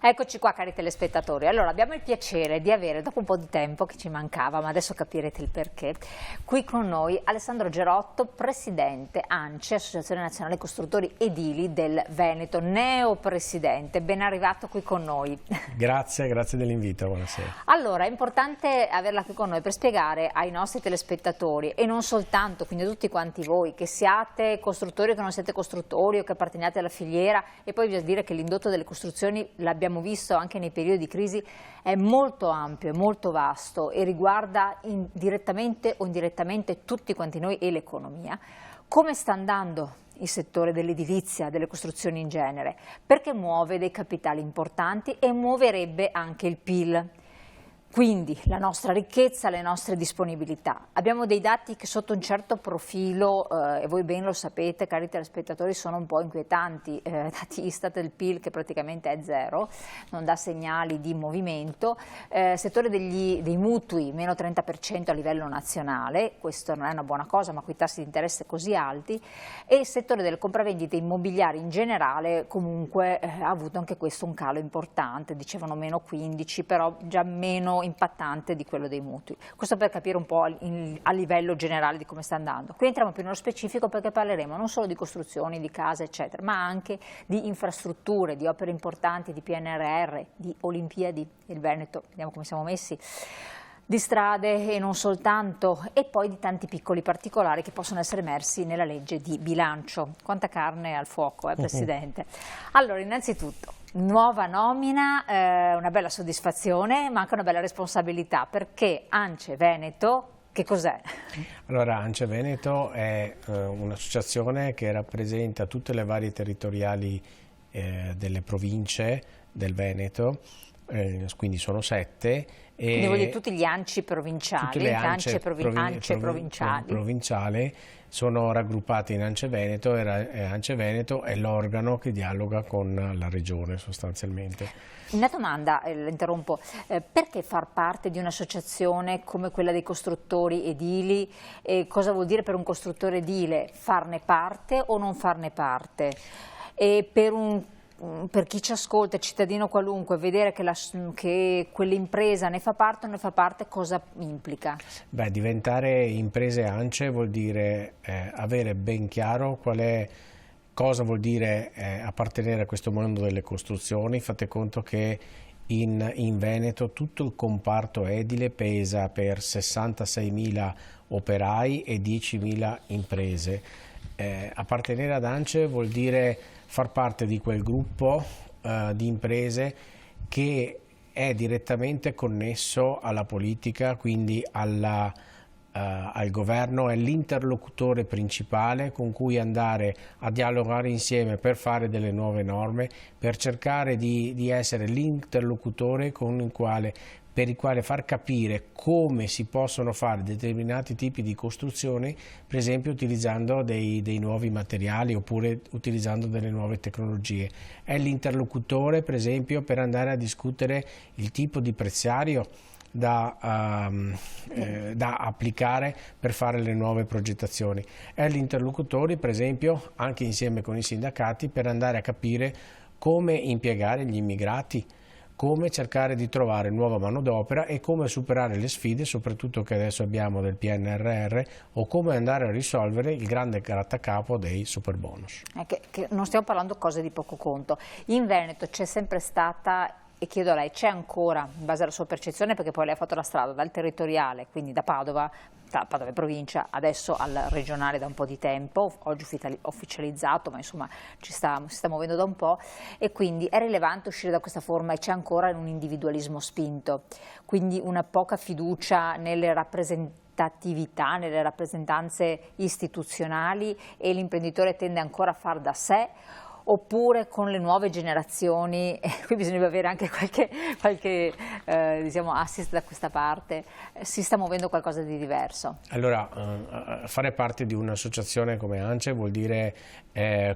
Eccoci qua, cari telespettatori. Allora, abbiamo il piacere di avere, dopo un po' di tempo che ci mancava, ma adesso capirete il perché, qui con noi Alessandro Gerotto, presidente ANCE, Associazione Nazionale Costruttori Edili del Veneto, neopresidente. Ben arrivato qui con noi. Grazie dell'invito, buonasera. Allora, è importante averla qui con noi per spiegare ai nostri telespettatori, e non soltanto, quindi a tutti quanti voi, che siate costruttori o che non siete costruttori o che apparteniate alla filiera, e poi bisogna dire che l'indotto delle costruzioni, l'abbiamo visto anche nei periodi di crisi, è molto ampio, è molto vasto e riguarda direttamente o indirettamente tutti quanti noi e l'economia. Come sta andando il settore dell'edilizia, delle costruzioni in genere? Perché muove dei capitali importanti e muoverebbe anche il PIL. Quindi la nostra ricchezza, le nostre disponibilità. Abbiamo dei dati che sotto un certo profilo, e voi ben lo sapete, cari telespettatori, sono un po' inquietanti. Dati Istat del PIL che praticamente è zero, non dà segnali di movimento. Settore dei mutui, meno 30% a livello nazionale, questo non è una buona cosa, ma qui i tassi di interesse così alti. E il settore delle compravendite immobiliari in generale comunque ha avuto anche questo un calo importante, dicevano meno 15, però già meno impattante di quello dei mutui. Questo per capire un po' a livello generale di come sta andando. Qui entriamo più nello specifico perché parleremo non solo di costruzioni, di case eccetera, ma anche di infrastrutture, di opere importanti, di PNRR, di Olimpiadi, il Veneto, vediamo come siamo messi, di strade e non soltanto, e poi di tanti piccoli particolari che possono essere emersi nella legge di bilancio. Quanta carne al fuoco, Presidente? Allora, innanzitutto, nuova nomina, una bella soddisfazione, ma anche una bella responsabilità, perché ANCE Veneto, che cos'è? Allora, ANCE Veneto è un'associazione che rappresenta tutte le varie territoriali delle province del Veneto, quindi sono 7. Quindi vuol dire tutti gli ANCI provinciali, tutte le ANCE provinciali sono raggruppate in ANCE Veneto, e ANCE Veneto è l'organo che dialoga con la regione sostanzialmente. Una domanda, interrompo, perché far parte di un'associazione come quella dei costruttori edili? Cosa vuol dire per un costruttore edile farne parte o non farne parte? E per chi ci ascolta, cittadino qualunque, vedere che quell'impresa ne fa parte o non ne fa parte, cosa implica? Beh, diventare imprese ANCE vuol dire avere ben chiaro cosa vuol dire appartenere a questo mondo delle costruzioni. Fate conto che in Veneto tutto il comparto edile pesa per 66.000 operai e 10.000 imprese. Appartenere ad ANCE vuol dire far parte di quel gruppo di imprese che è direttamente connesso alla politica, quindi al governo, è l'interlocutore principale con cui andare a dialogare insieme per fare delle nuove norme, per cercare di essere l'interlocutore per il quale far capire come si possono fare determinati tipi di costruzioni, per esempio utilizzando dei nuovi materiali oppure utilizzando delle nuove tecnologie. È l'interlocutore, per esempio, per andare a discutere il tipo di prezzario da applicare per fare le nuove progettazioni. È l'interlocutore, per esempio, anche insieme con i sindacati, per andare a capire come impiegare gli immigrati, come cercare di trovare nuova manodopera e come superare le sfide, soprattutto che adesso abbiamo del PNRR, o come andare a risolvere il grande grattacapo dei superbonus. Che non stiamo parlando cose di poco conto. In Veneto c'è sempre stata, e chiedo a lei, c'è ancora, in base alla sua percezione, perché poi lei ha fatto la strada dal territoriale, quindi da Padova e provincia, adesso al regionale da un po' di tempo, oggi ufficializzato, ma insomma si sta muovendo da un po', e quindi è rilevante uscire da questa forma, e c'è ancora un individualismo spinto, quindi una poca fiducia nelle rappresentatività, nelle rappresentanze istituzionali, e l'imprenditore tende ancora a far da sé, oppure con le nuove generazioni, qui bisognerebbe avere anche qualche diciamo, assist da questa parte, si sta muovendo qualcosa di diverso? Allora, fare parte di un'associazione come ANCE vuol dire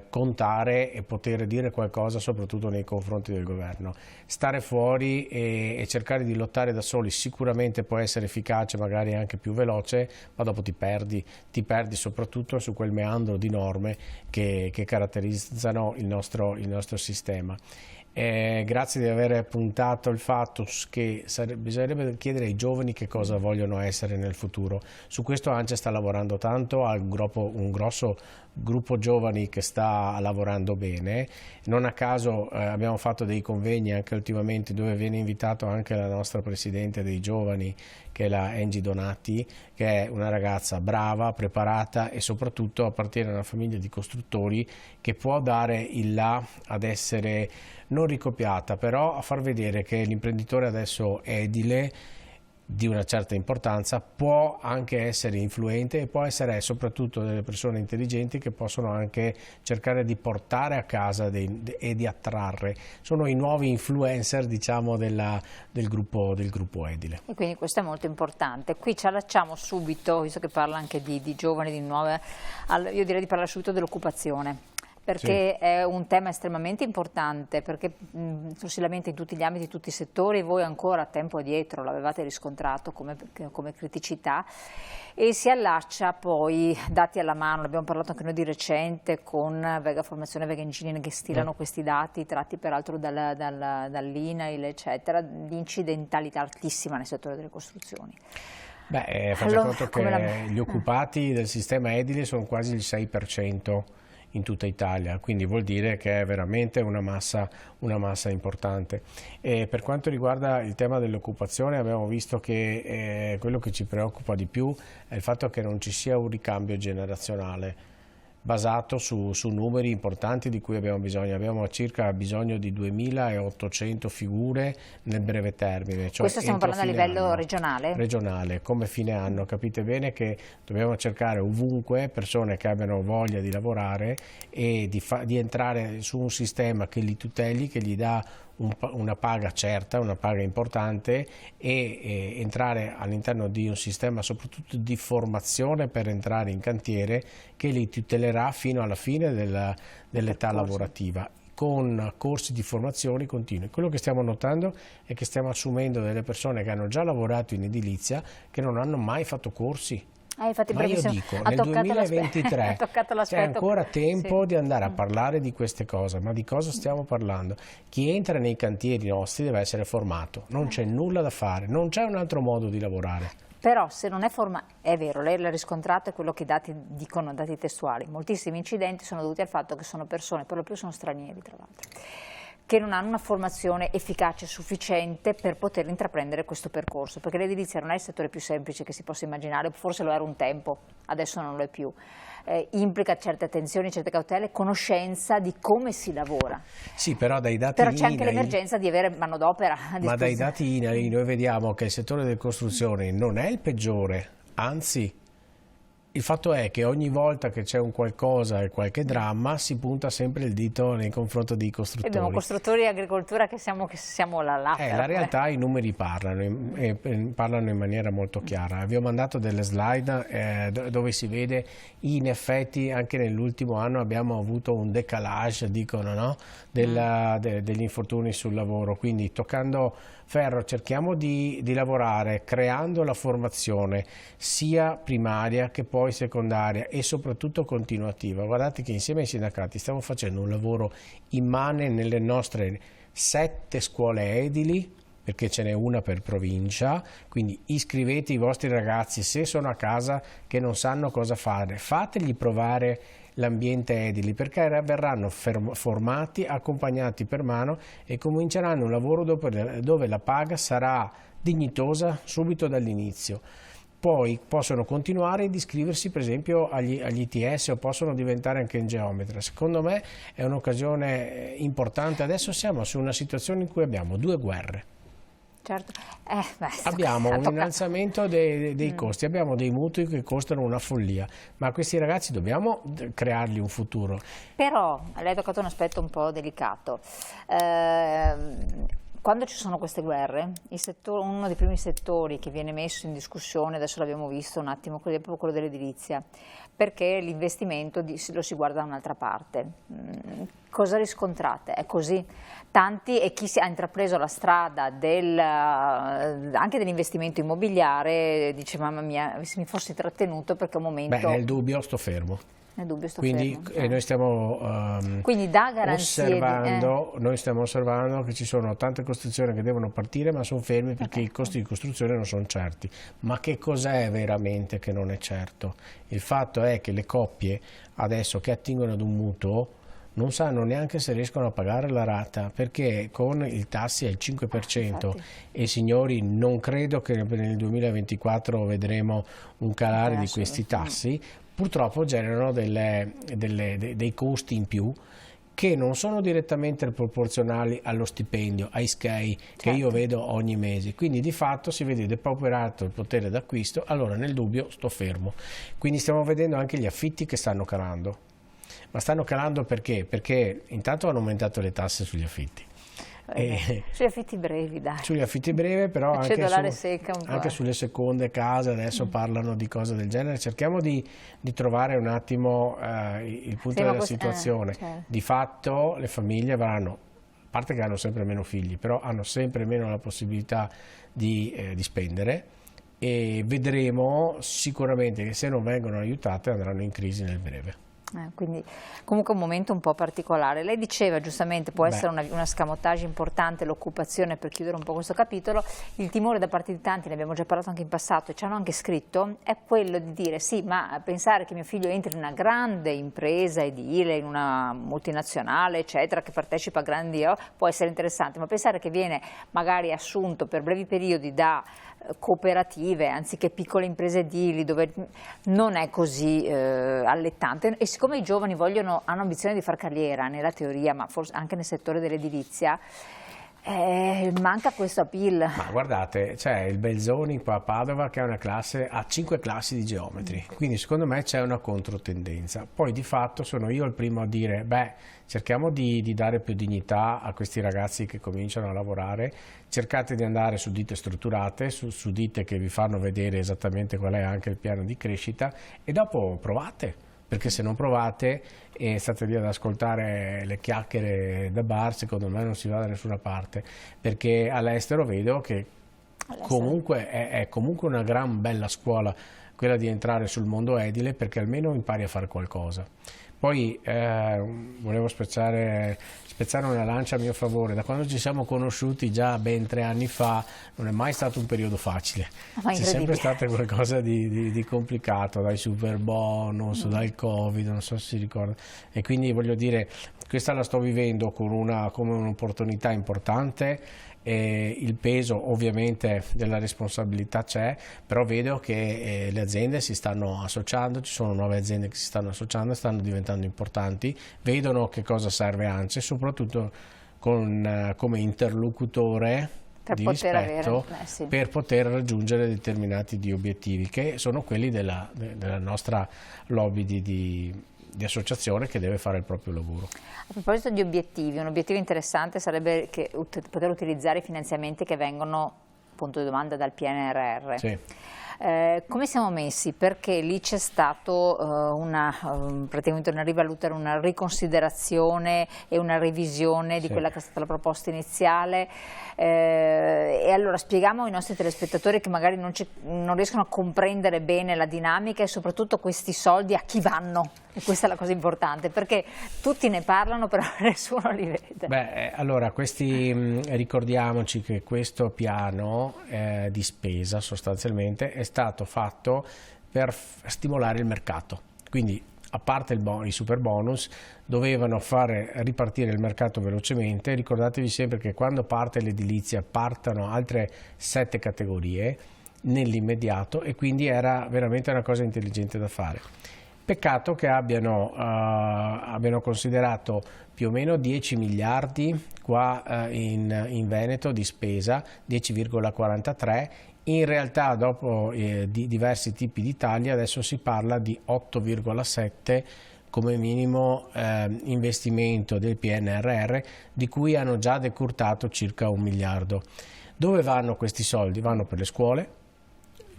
contare e poter dire qualcosa soprattutto nei confronti del governo. Stare fuori e cercare di lottare da soli sicuramente può essere efficace, magari anche più veloce, ma dopo ti perdi soprattutto su quel meandro di norme che caratterizzano il nostro sistema. Grazie di aver puntato il fatto che bisognerebbe chiedere ai giovani che cosa vogliono essere nel futuro. Su questo ANCE sta lavorando tanto, ha un grosso gruppo giovani che sta lavorando bene. Non a caso abbiamo fatto dei convegni anche ultimamente dove viene invitato anche la nostra presidente dei giovani, che è la Angie Donati, che è una ragazza brava, preparata e soprattutto appartiene a una famiglia di costruttori che può dare il là ad essere non ricopiata, però a far vedere che l'imprenditore adesso edile di una certa importanza può anche essere influente e può essere soprattutto delle persone intelligenti che possono anche cercare di portare a casa e di attrarre. Sono i nuovi influencer, diciamo, del gruppo edile. E quindi questo è molto importante. Qui ci allacciamo subito, visto che parla anche di giovani, di nuove, io direi di parlare subito dell'occupazione. Perché sì, è un tema estremamente importante, perché si lamenta in tutti gli ambiti, in tutti i settori, voi ancora tempo addietro l'avevate riscontrato come criticità, e si allaccia poi, dati alla mano, ne abbiamo parlato anche noi di recente con Vega Formazione e Vega Engineering che stilano questi dati, tratti peraltro dall'INAIL, eccetera, di incidentalità altissima nel settore delle costruzioni. Faccia conto che gli occupati del sistema edile sono quasi il 6%. In tutta Italia, quindi vuol dire che è veramente una massa importante. E per quanto riguarda il tema dell'occupazione abbiamo visto che quello che ci preoccupa di più è il fatto che non ci sia un ricambio generazionale basato su numeri importanti di cui abbiamo bisogno. Abbiamo circa bisogno di 2.800 figure nel breve termine. Cioè questo stiamo parlando a livello regionale? Regionale, come fine anno. Capite bene che dobbiamo cercare ovunque persone che abbiano voglia di lavorare e di entrare su un sistema che li tuteli, che gli dà una paga certa, una paga importante, e entrare all'interno di un sistema soprattutto di formazione per entrare in cantiere che li tutelerà fino alla fine dell'età lavorativa, con corsi di formazione continui. Quello che stiamo notando è che stiamo assumendo delle persone che hanno già lavorato in edilizia che non hanno mai fatto corsi. Infatti, ma io dico, nel 2023 c'è ancora tempo di andare a parlare di queste cose, ma di cosa stiamo parlando? Chi entra nei cantieri nostri deve essere formato, non c'è nulla da fare, non c'è un altro modo di lavorare. Però se non è formato, è vero, lei l'ha riscontrato, è quello che i dati dicono, dati testuali, moltissimi incidenti sono dovuti al fatto che sono persone, per lo più sono stranieri tra l'altro, che non hanno una formazione efficace sufficiente per poter intraprendere questo percorso, perché l'edilizia non è il settore più semplice che si possa immaginare, forse lo era un tempo, adesso non lo è più. Implica certe attenzioni, certe cautele, conoscenza di come si lavora. Sì, però dai dati però c'è anche l'emergenza di avere manodopera a disposizione. Ma dai dati INAIL noi vediamo che il settore delle costruzioni non è il peggiore, anzi. Il fatto è che ogni volta che c'è un qualcosa e qualche dramma si punta sempre il dito nei confronti dei costruttori. Abbiamo costruttori e agricoltura che siamo là. La realtà i numeri parlano e parlano in maniera molto chiara. Vi ho mandato delle slide dove si vede in effetti anche nell'ultimo anno abbiamo avuto un decalage, dicono, no? Degli infortuni sul lavoro, quindi toccando ferro cerchiamo di lavorare creando la formazione sia primaria che poi secondaria e soprattutto continuativa. Guardate che insieme ai sindacati stiamo facendo un lavoro immane nelle nostre 7 scuole edili, perché ce n'è una per provincia, quindi iscrivete i vostri ragazzi, se sono a casa che non sanno cosa fare, fategli provare l'ambiente edili, perché verranno formati, accompagnati per mano e cominceranno un lavoro dove la paga sarà dignitosa subito dall'inizio. Poi possono continuare ad iscriversi per esempio agli ITS o possono diventare anche in geometra. Secondo me è un'occasione importante. Adesso siamo su una situazione in cui abbiamo 2 guerre. Certo. Abbiamo un innalzamento dei costi, abbiamo dei mutui che costano una follia, ma a questi ragazzi dobbiamo creargli un futuro. Però lei ha toccato un aspetto un po' delicato. Quando ci sono queste guerre, uno dei primi settori che viene messo in discussione, adesso l'abbiamo visto un attimo, è proprio quello dell'edilizia, perché l'investimento lo si guarda da un'altra parte. Cosa riscontrate? È così? Tanti, e chi ha intrapreso la strada anche dell'investimento immobiliare dice: mamma mia, se mi fossi trattenuto, perché è un momento... Beh, nel dubbio sto fermo. Nel dubbio sto Quindi fermo. noi stiamo Quindi dà garanzie noi stiamo osservando che ci sono tante costruzioni che devono partire, ma sono fermi perché i costi di costruzione non sono certi. Ma che cos'è veramente che non è certo? Il fatto è che le coppie adesso che attingono ad un mutuo non sanno neanche se riescono a pagare la rata, perché con i tassi al 5% e signori, non credo che nel 2024 vedremo un calare di questi tassi, purtroppo generano dei costi in più che non sono direttamente proporzionali allo stipendio, ai SKEI che io vedo ogni mese, quindi di fatto si vede depauperato il potere d'acquisto. Allora nel dubbio sto fermo. Quindi stiamo vedendo anche gli affitti che stanno calando. Ma stanno calando perché? Perché intanto hanno aumentato le tasse sugli affitti. Sugli affitti brevi, dai. Sugli affitti brevi, però anche sulle seconde case adesso parlano di cose del genere. Cerchiamo di trovare un attimo il punto della situazione. Di fatto le famiglie avranno, a parte che hanno sempre meno figli, però hanno sempre meno la possibilità di spendere, e vedremo sicuramente che se non vengono aiutate andranno in crisi nel breve. Quindi comunque un momento un po' particolare. Lei diceva giustamente può essere una escamotage importante l'occupazione, per chiudere un po' questo capitolo. Il timore da parte di tanti, ne abbiamo già parlato anche in passato e ci hanno anche scritto, è quello di dire sì, ma pensare che mio figlio entri in una grande impresa edile, in una multinazionale eccetera, che partecipa a grandi può essere interessante, ma pensare che viene magari assunto per brevi periodi da cooperative anziché piccole imprese edili, dove non è così allettante, e siccome i giovani hanno ambizione di fare carriera nella teoria, ma forse anche nel settore dell'edilizia, manca questo appeal. Ma guardate, c'è il Belzoni qua a Padova che ha 5 classi di geometri, quindi secondo me c'è una controtendenza. Poi di fatto sono io il primo a dire, cerchiamo di dare più dignità a questi ragazzi che cominciano a lavorare, cercate di andare su ditte strutturate, su ditte che vi fanno vedere esattamente qual è anche il piano di crescita, e dopo provate. Perché se non provate e state lì ad ascoltare le chiacchiere da bar, secondo me non si va da nessuna parte, perché all'estero vedo che comunque è comunque una gran bella scuola quella di entrare sul mondo edile, perché almeno impari a fare qualcosa. Poi volevo spezzare una lancia a mio favore. Da quando ci siamo conosciuti già ben 3 anni fa non è mai stato un periodo facile, c'è sempre stato qualcosa di complicato, dai super bonus, dal Covid, non so se si ricorda, e quindi voglio dire, questa la sto vivendo come un'opportunità importante. Il peso ovviamente della responsabilità c'è, però vedo che le aziende si stanno associando, ci sono nuove aziende che si stanno associando e stanno diventando importanti, vedono che cosa serve ANCE, soprattutto come interlocutore di rispetto per poter raggiungere determinati obiettivi, che sono quelli della nostra lobby di associazione che deve fare il proprio lavoro. A proposito di obiettivi, un obiettivo interessante sarebbe poter utilizzare i finanziamenti che vengono, punto di domanda, dal PNRR. Sì. Come siamo messi? Perché lì c'è stato praticamente una rivalutazione, una riconsiderazione e una revisione di quella che è stata la proposta iniziale, e allora spieghiamo ai nostri telespettatori che magari non riescono a comprendere bene la dinamica e soprattutto questi soldi a chi vanno, e questa è la cosa importante, perché tutti ne parlano però nessuno li vede. Allora ricordiamoci che questo piano di spesa sostanzialmente è stato fatto per stimolare il mercato, quindi a parte i super bonus dovevano fare ripartire il mercato velocemente. Ricordatevi sempre che quando parte l'edilizia partono altre 7 categorie nell'immediato, e quindi era veramente una cosa intelligente da fare. Peccato che abbiano considerato più o meno 10 miliardi qua in Veneto di spesa, 10,43. In realtà dopo di diversi tipi di tagli adesso si parla di 8,7 come minimo investimento del PNRR, di cui hanno già decurtato circa 1 miliardo. Dove vanno questi soldi? Vanno per le scuole,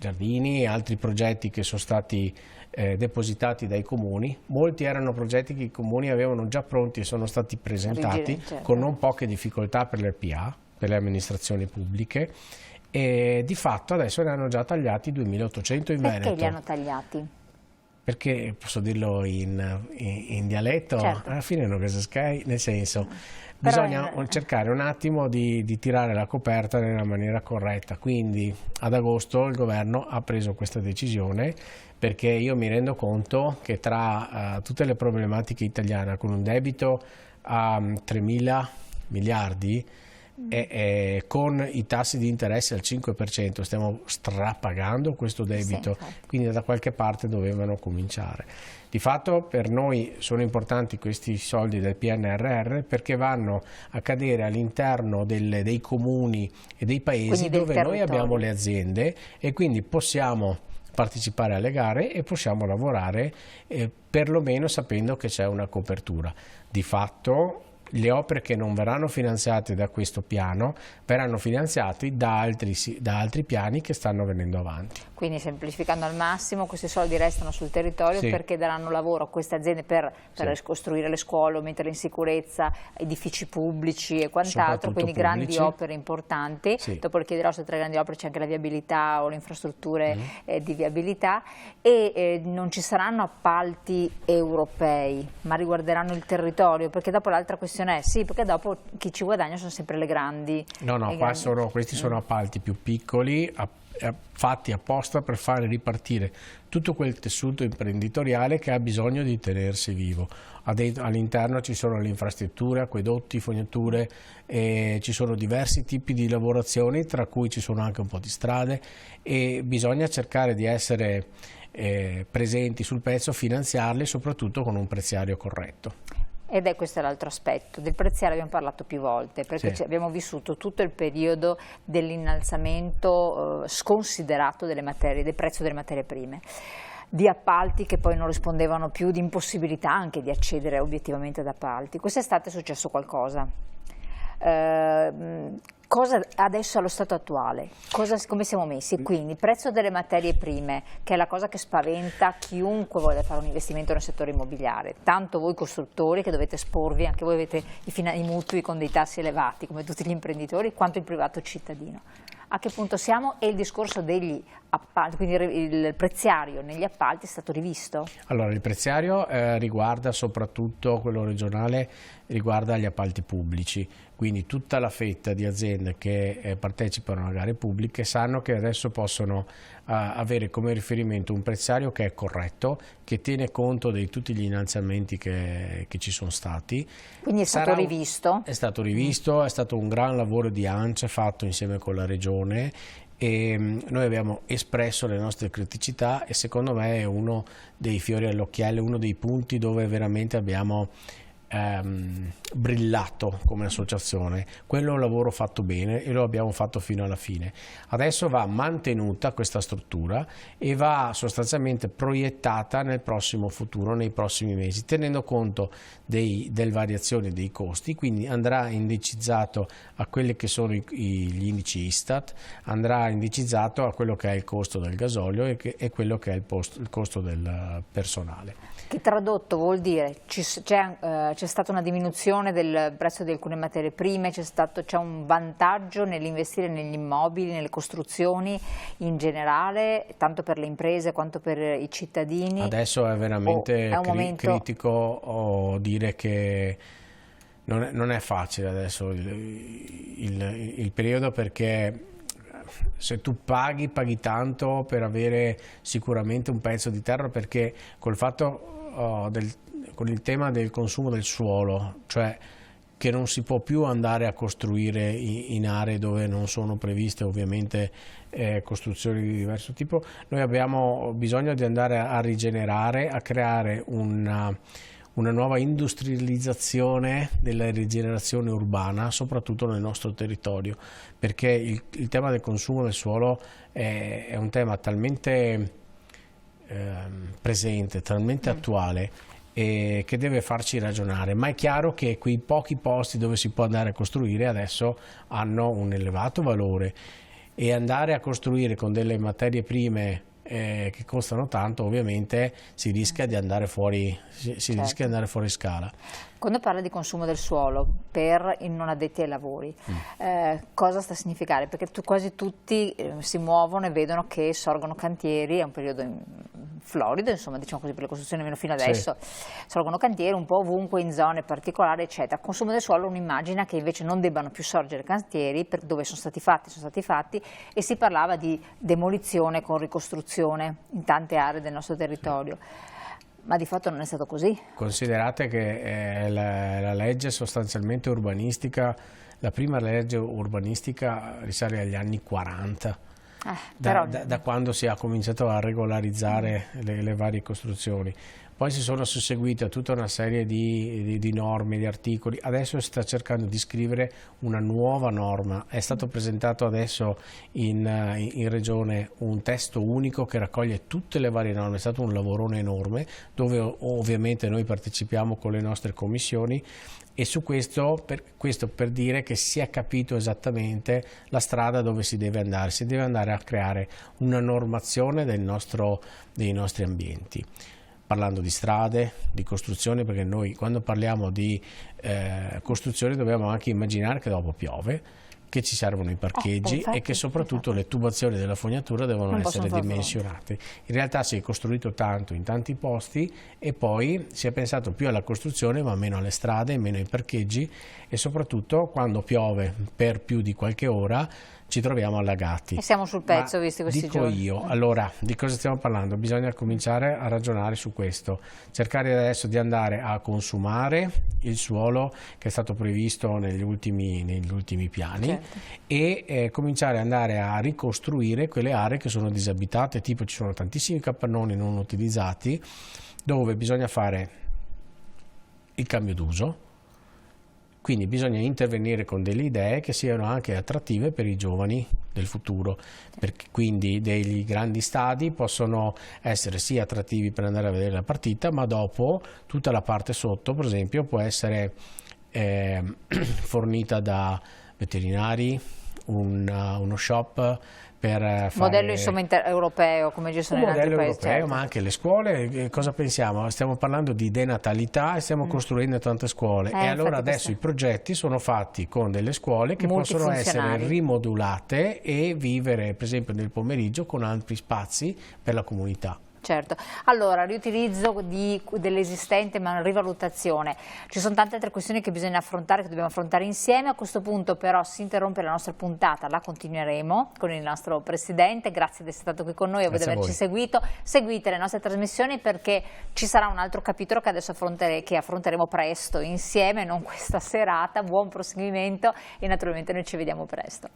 cittadini, altri progetti che sono stati depositati dai comuni. Molti erano progetti che i comuni avevano già pronti e sono stati presentati con non poche difficoltà per le RPA, per le amministrazioni pubbliche, e di fatto adesso ne hanno già tagliati 2.800 in Veneto. Perché li hanno tagliati? Perché, posso dirlo in dialetto, certo. Alla fine non cosa sky, nel senso, bisogna cercare un attimo di tirare la coperta nella maniera corretta. Quindi ad agosto il governo ha preso questa decisione, perché io mi rendo conto che tra tutte le problematiche italiane, con un debito a 3.000 miliardi e con i tassi di interesse al 5%, stiamo strapagando questo debito, sì, quindi da qualche parte dovevano cominciare. Di fatto per noi sono importanti questi soldi del PNRR, perché vanno a cadere all'interno dei comuni e dei paesi dove noi abbiamo le aziende, e quindi possiamo partecipare alle gare e possiamo lavorare perlomeno sapendo che c'è una copertura. Di fatto le opere che non verranno finanziate da questo piano verranno finanziate da altri piani che stanno venendo avanti. Quindi, semplificando al massimo, questi soldi restano sul territorio, sì, perché daranno lavoro a queste aziende per ricostruire le scuole, metterle in sicurezza, edifici pubblici e quant'altro, quindi grandi opere importanti. Sì. Dopo le chiederò se tra le grandi opere c'è anche la viabilità o le infrastrutture di viabilità, e non ci saranno appalti europei, ma riguarderanno il territorio, perché dopo l'altra questione è sì, perché dopo chi ci guadagna sono sempre le grandi. No, questi sono appalti più piccoli, fatti apposta per fare ripartire tutto quel tessuto imprenditoriale che ha bisogno di tenersi vivo. All'interno ci sono le infrastrutture, acquedotti, fognature, ci sono diversi tipi di lavorazioni, tra cui ci sono anche un po' di strade, e bisogna cercare di essere presenti sul pezzo, finanziarli soprattutto con un preziario corretto. Ed è questo l'altro aspetto, del preziario abbiamo parlato più volte, perché sì, abbiamo vissuto tutto il periodo dell'innalzamento sconsiderato del prezzo delle materie prime, di appalti che poi non rispondevano più, di impossibilità anche di accedere obiettivamente ad appalti. Quest'estate è successo qualcosa. Cosa adesso allo stato attuale, come siamo messi? Quindi prezzo delle materie prime, che è la cosa che spaventa chiunque voglia fare un investimento nel settore immobiliare, tanto voi costruttori che dovete esporvi, anche voi avete i mutui con dei tassi elevati come tutti gli imprenditori, quanto il privato cittadino. A che punto siamo? E il discorso degli appalti, quindi il preziario negli appalti è stato rivisto? Allora, il preziario riguarda soprattutto quello regionale, riguarda gli appalti pubblici, quindi tutta la fetta di aziende che partecipano a gare pubbliche sanno che adesso possono avere come riferimento un preziario che è corretto, che tiene conto di tutti gli innalzamenti che ci sono stati. Quindi è stato rivisto? È stato rivisto, è stato un gran lavoro di ANCE fatto insieme con la Regione, e noi abbiamo espresso le nostre criticità, e secondo me è uno dei fiori all'occhiello, uno dei punti dove veramente abbiamo brillato come associazione. Quello è un lavoro fatto bene e lo abbiamo fatto fino alla fine. Adesso va mantenuta questa struttura e va sostanzialmente proiettata nel prossimo futuro, nei prossimi mesi, tenendo conto delle variazioni dei costi, quindi andrà indicizzato a quelli che sono gli indici Istat, andrà indicizzato a quello che è il costo del gasolio e quello che è il costo del personale. Che tradotto vuol dire c'è stata una diminuzione del prezzo di alcune materie prime, c'è un vantaggio nell'investire negli immobili, nelle costruzioni in generale, tanto per le imprese quanto per i cittadini? Adesso è veramente critico dire che non è facile adesso il periodo, perché se tu paghi tanto per avere sicuramente un pezzo di terra, perché con il tema del consumo del suolo, cioè che non si può più andare a costruire in aree dove non sono previste ovviamente costruzioni di diverso tipo, noi abbiamo bisogno di andare a rigenerare, a creare una nuova industrializzazione della rigenerazione urbana, soprattutto nel nostro territorio, perché il tema del consumo del suolo è un tema talmente presente, talmente attuale, e che deve farci ragionare, ma è chiaro che quei pochi posti dove si può andare a costruire adesso hanno un elevato valore. e andare a costruire con delle materie prime che costano tanto, ovviamente si rischia di andare fuori, rischia di andare fuori scala. Quando parla di consumo del suolo per i non addetti ai lavori, cosa sta a significare? Perché quasi tutti si muovono e vedono che sorgono cantieri, è un periodo florido, insomma, diciamo così, per le costruzioni almeno fino adesso, sorgono cantieri un po' ovunque, in zone particolari, eccetera. Consumo del suolo, un'immagina che invece non debbano più sorgere cantieri, per dove sono stati fatti, e si parlava di demolizione con ricostruzione in tante aree del nostro territorio. Ma di fatto non è stato così. Considerate che la legge sostanzialmente urbanistica, la prima legge urbanistica risale agli anni 40, da quando si è cominciato a regolarizzare le varie costruzioni. Poi si sono susseguite tutta una serie di norme, di articoli. Adesso si sta cercando di scrivere una nuova norma. È stato presentato adesso in Regione un testo unico che raccoglie tutte le varie norme. È stato un lavorone enorme, dove ovviamente noi partecipiamo con le nostre commissioni, e su questo per dire che si è capito esattamente la strada dove si deve andare. Si deve andare a creare una normazione dei nostri ambienti. Parlando di strade, di costruzione, perché noi quando parliamo di costruzione dobbiamo anche immaginare che dopo piove, che ci servono i parcheggi e che soprattutto le tubazioni della fognatura devono essere dimensionate. In realtà si è costruito tanto in tanti posti e poi si è pensato più alla costruzione ma meno alle strade, meno ai parcheggi, e soprattutto quando piove per più di qualche ora ci troviamo allagati. E siamo sul pezzo, visto questi giorni. Dico io, allora, di cosa stiamo parlando? Bisogna cominciare a ragionare su questo, cercare adesso di andare a consumare il suolo che è stato previsto negli ultimi piani, certo, e cominciare ad andare a ricostruire quelle aree che sono disabitate, tipo ci sono tantissimi capannoni non utilizzati dove bisogna fare il cambio d'uso. Quindi bisogna intervenire con delle idee che siano anche attrattive per i giovani del futuro, perché quindi degli grandi stadi possono essere sì attrattivi per andare a vedere la partita, ma dopo tutta la parte sotto, per esempio, può essere fornita da veterinari, uno shop per fare modello insomma europeo, come ci sono in altri paesi, europeo, certo, ma anche le scuole. Cosa pensiamo? Stiamo parlando di denatalità e stiamo costruendo tante scuole, e allora adesso i progetti sono fatti con delle scuole che possono essere rimodulate e vivere per esempio nel pomeriggio con altri spazi per la comunità. Certo, allora riutilizzo dell'esistente ma rivalutazione, ci sono tante altre questioni che bisogna affrontare, che dobbiamo affrontare insieme. A questo punto però si interrompe la nostra puntata, la continueremo con il nostro Presidente. Grazie di essere stato qui con noi e di averci seguito. Seguite le nostre trasmissioni perché ci sarà un altro capitolo che adesso affronteremo presto insieme, non questa serata. Buon proseguimento e naturalmente noi ci vediamo presto.